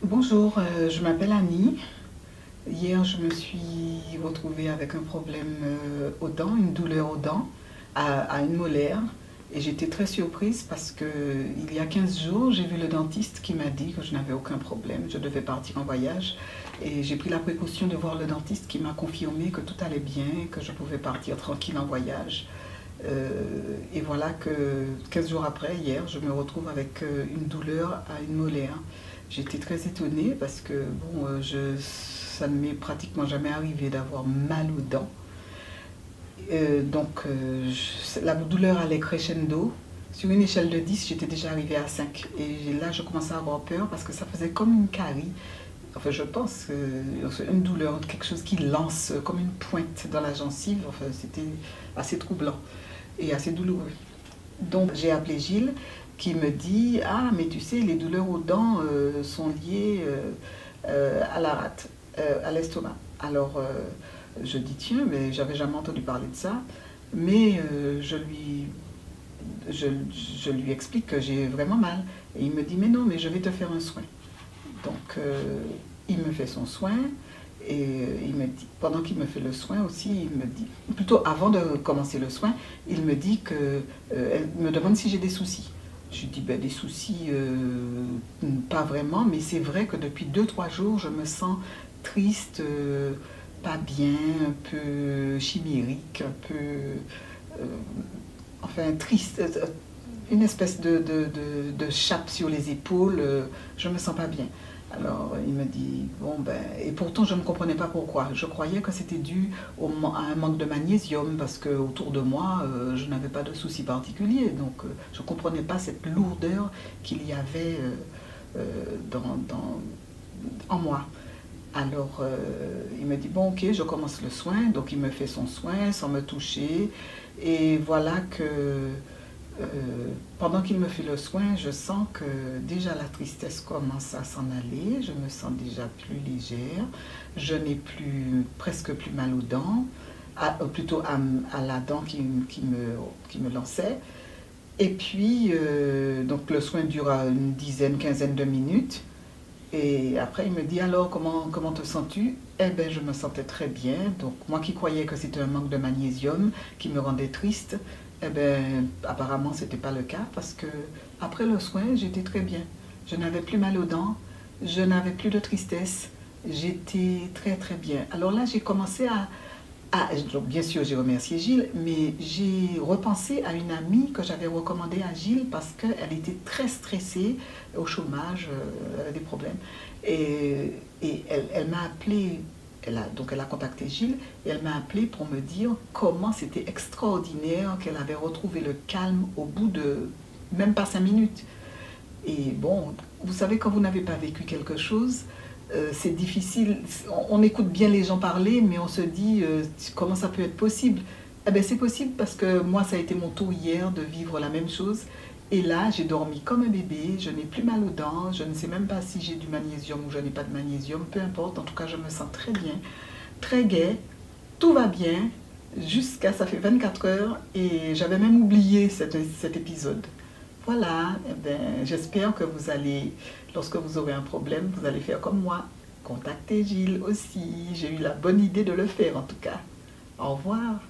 Bonjour, je m'appelle Annie. Hier, je me suis retrouvée avec un problème aux dents, une douleur aux dents, à une molaire. Et j'étais très surprise parce que il y a 15 jours, j'ai vu le dentiste qui m'a dit que je n'avais aucun problème, je devais partir en voyage. Et j'ai pris la précaution de voir le dentiste qui m'a confirmé que tout allait bien, que je pouvais partir tranquille en voyage. Et voilà que 15 jours après, hier, je me retrouve avec une douleur à une molaire. J'étais très étonnée parce que bon, ça ne m'est pratiquement jamais arrivé d'avoir mal aux dents. La douleur allait crescendo. Sur une échelle de 10, j'étais déjà arrivée à 5. Et là, je commençais à avoir peur parce que ça faisait comme une carie. Enfin, je pense une douleur, quelque chose qui lance comme une pointe dans la gencive. Enfin, c'était assez troublant et assez douloureux. Donc j'ai appelé Gilles qui me dit: ah, mais tu sais, les douleurs aux dents sont liées à la rate, à l'estomac. Alors je dis: tiens, mais j'avais jamais entendu parler de ça. Mais je lui explique que j'ai vraiment mal. Et il me dit: mais non, mais je vais te faire un soin. Donc il me fait son soin. Et il me dit, pendant qu'il me fait le soin aussi, il me dit, plutôt avant de commencer le soin, il me dit que, elle me demande si j'ai des soucis. Je lui dis: ben, des soucis, pas vraiment, mais c'est vrai que depuis 2 3 jours, je me sens triste, pas bien, un peu chimérique, un peu, enfin triste, une espèce de chape sur les épaules, je me sens pas bien. Alors il me dit: bon ben, et pourtant je ne comprenais pas pourquoi. Je croyais que c'était dû à un manque de magnésium parce que autour de moi je n'avais pas de soucis particuliers. Donc je ne comprenais pas cette lourdeur qu'il y avait en moi. Alors il me dit: bon, ok, je commence le soin. Donc il me fait son soin sans me toucher. Et voilà que pendant qu'il me fait le soin, je sens que déjà la tristesse commence à s'en aller, je me sens déjà plus légère, je n'ai presque plus mal aux dents, plutôt à la dent qui me lançait. Et puis, donc le soin dure une dizaine, quinzaine de minutes. Et après, il me dit: alors, comment te sens-tu? Eh bien, je me sentais très bien. Donc, moi qui croyais que c'était un manque de magnésium qui me rendait triste, eh bien, apparemment, ce n'était pas le cas parce que après le soin, j'étais très bien. Je n'avais plus mal aux dents, je n'avais plus de tristesse, j'étais très très bien. Alors là, j'ai commencé donc bien sûr, j'ai remercié Gilles, mais j'ai repensé à une amie que j'avais recommandée à Gilles parce qu'elle était très stressée au chômage, elle avait des problèmes. Et elle m'a appelé, donc elle a contacté Gilles, et elle m'a appelé pour me dire comment c'était extraordinaire qu'elle avait retrouvé le calme au bout de même pas 5 minutes. Et bon, vous savez, quand vous n'avez pas vécu quelque chose, c'est difficile. On écoute bien les gens parler, mais on se dit comment ça peut être possible. Eh bien, c'est possible parce que moi, ça a été mon tour hier de vivre la même chose. Et là, j'ai dormi comme un bébé, je n'ai plus mal aux dents, je ne sais même pas si j'ai du magnésium ou je n'ai pas de magnésium, peu importe. En tout cas, je me sens très bien, très gai, tout va bien, jusqu'à ça fait 24 heures et j'avais même oublié cet épisode. Voilà, eh ben, j'espère que vous allez, lorsque vous aurez un problème, vous allez faire comme moi. Contactez Gilles aussi. J'ai eu la bonne idée de le faire en tout cas. Au revoir.